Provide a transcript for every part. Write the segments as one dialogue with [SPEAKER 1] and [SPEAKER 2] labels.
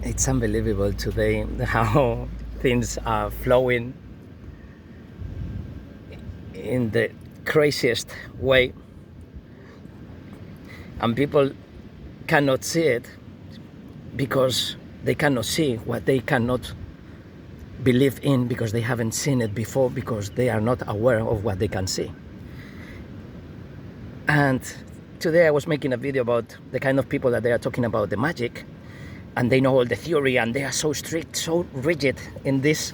[SPEAKER 1] It's unbelievable today how things are flowing in the craziest way, and people cannot see it because they cannot see what they cannot believe in, because they haven't seen it before, because they are not aware of what they can see. And today I was making a video about the kind of people that they are talking about the magic, and they know all the theory, and they are so strict, so rigid in this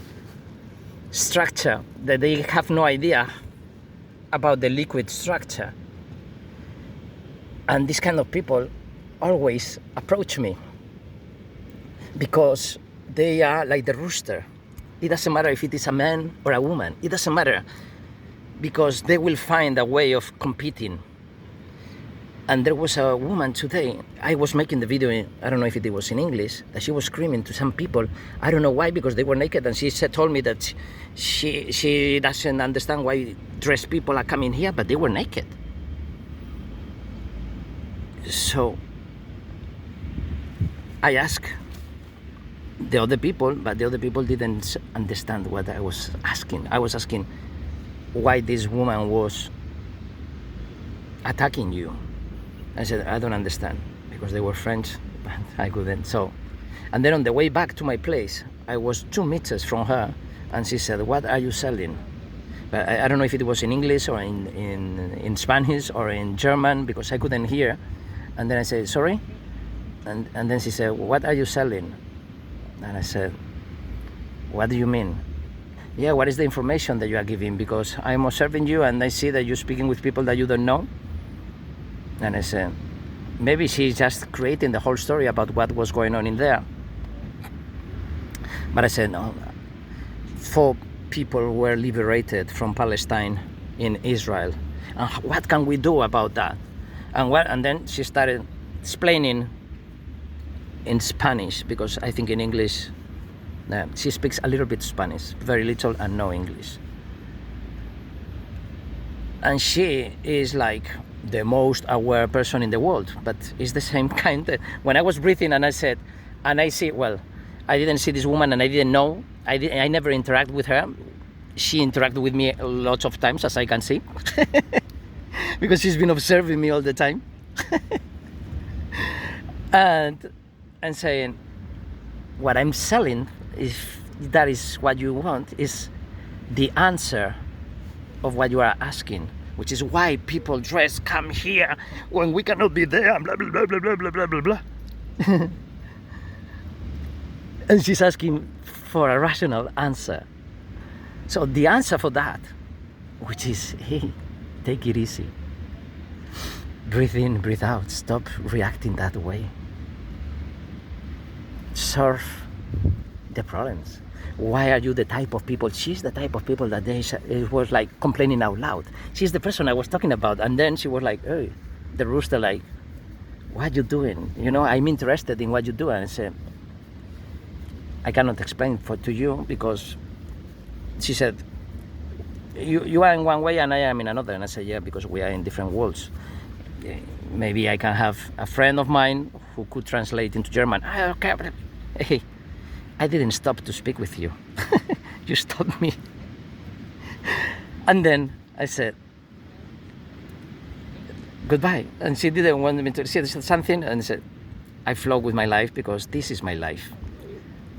[SPEAKER 1] structure that they have no idea about the liquid structure. And these kind of people always approach me because they are like the rooster. It doesn't matter if it is a man or a woman, it doesn't matter, because they will find a way of competing. And there was a woman today, I was making the video, I don't know if it was in English, that she was screaming to some people. I don't know why, because they were naked, and she told me that she doesn't understand why dressed people are coming here, but they were naked. So I asked the other people, but the other people didn't understand what I was asking. I was asking why this woman was attacking you. I said, I don't understand, because they were French, but I couldn't. So, and then on the way back to my place, I was 2 meters from her, and she said, what are you selling? But I don't know if it was in English or in Spanish or in German, because I couldn't hear. And then I said, sorry? And then she said, what are you selling? And I said, what do you mean? Yeah, what is the information that you are giving? Because I'm observing you, and I see that you're speaking with people that you don't know. And I said, maybe she's just creating the whole story about what was going on in there. But I said, no, 4 people were liberated from Palestine in Israel. And what can we do about that? And then she started explaining in Spanish, because I think in English, she speaks a little bit Spanish, very little and no English. And she is like the most aware person in the world, but it's the same kind. When I was breathing and I said, and I see, well, I didn't see this woman and I didn't know, I never interact with her. She interacted with me lots of times, as I can see, because she's been observing me all the time. And saying, what I'm selling, if that is what you want, is the answer of what you are asking, which is why people dress come here when we cannot be there, blah blah blah blah blah blah blah blah blah. And she's asking for a rational answer. So the answer for that, which is, hey, take it easy, breathe in, breathe out, stop reacting that way, solve the problems. Why are you the type of people? She's the type of people that it was like complaining out loud. She's the person I was talking about. And then she was like, hey, the rooster, like, what you doing? You know, I'm interested in what you do. And I said, I cannot explain to you, because she said, you are in one way and I am in another. And I said, yeah, because we are in different worlds. Maybe I can have a friend of mine who could translate into German. Hey, I didn't stop to speak with you. You stopped me. And then I said, goodbye. And she didn't want me to say something, and said, I flow with my life because this is my life.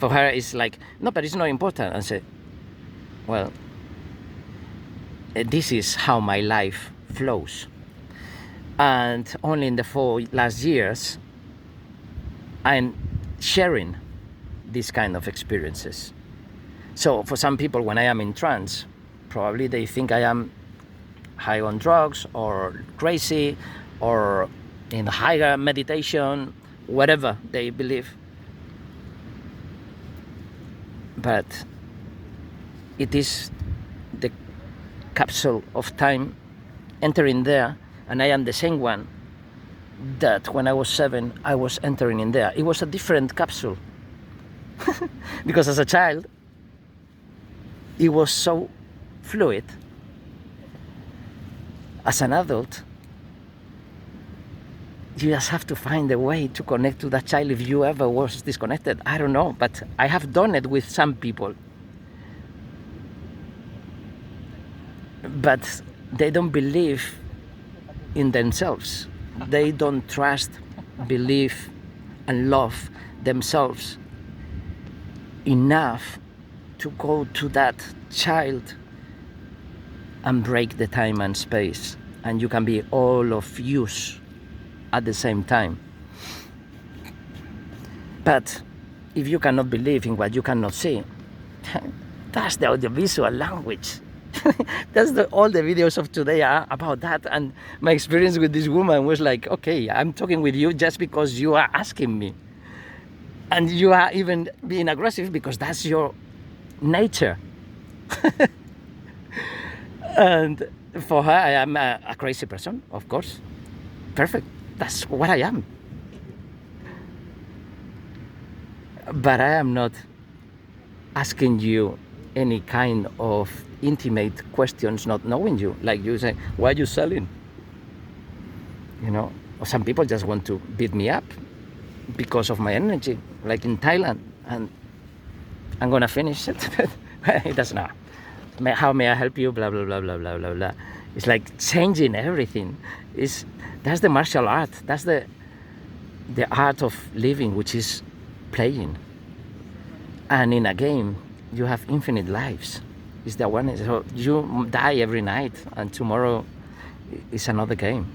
[SPEAKER 1] For her, it's like, no, but it's not important. And I said, well, this is how my life flows. And only in the 4 last years, I'm sharing these kind of experiences. So for some people, when I am in trance, probably they think I am high on drugs or crazy or in higher meditation, whatever they believe. But it is the capsule of time entering there, and I am the same one that when I was 7, I was entering in there. It was a different capsule. Because as a child, it was so fluid. As an adult, You just have to find a way to connect to that child if you ever was disconnected. I don't know, but I have done it with some people. But they don't believe in themselves. They don't trust, believe, and love themselves enough to go to that child and break the time and space. And you can be all of use at the same time. But if you cannot believe in what you cannot see, that's the audiovisual language. All the videos of today are about that. And my experience with this woman was like, okay, I'm talking with you just because you are asking me. And you are even being aggressive because that's your nature. And for her, I am a crazy person, of course. Perfect. That's what I am. But I am not asking you any kind of intimate questions not knowing you. Like you say, why are you selling? You know, or some people just want to beat me up because of my energy, like in Thailand. And I'm gonna finish it. It doesn't know. How may I help you? Blah, blah, blah, blah, blah, blah, blah. It's like changing everything. That's the martial art. That's the art of living, which is playing. And in a game, you have infinite lives. It's the awareness. So you die every night, and tomorrow is another game.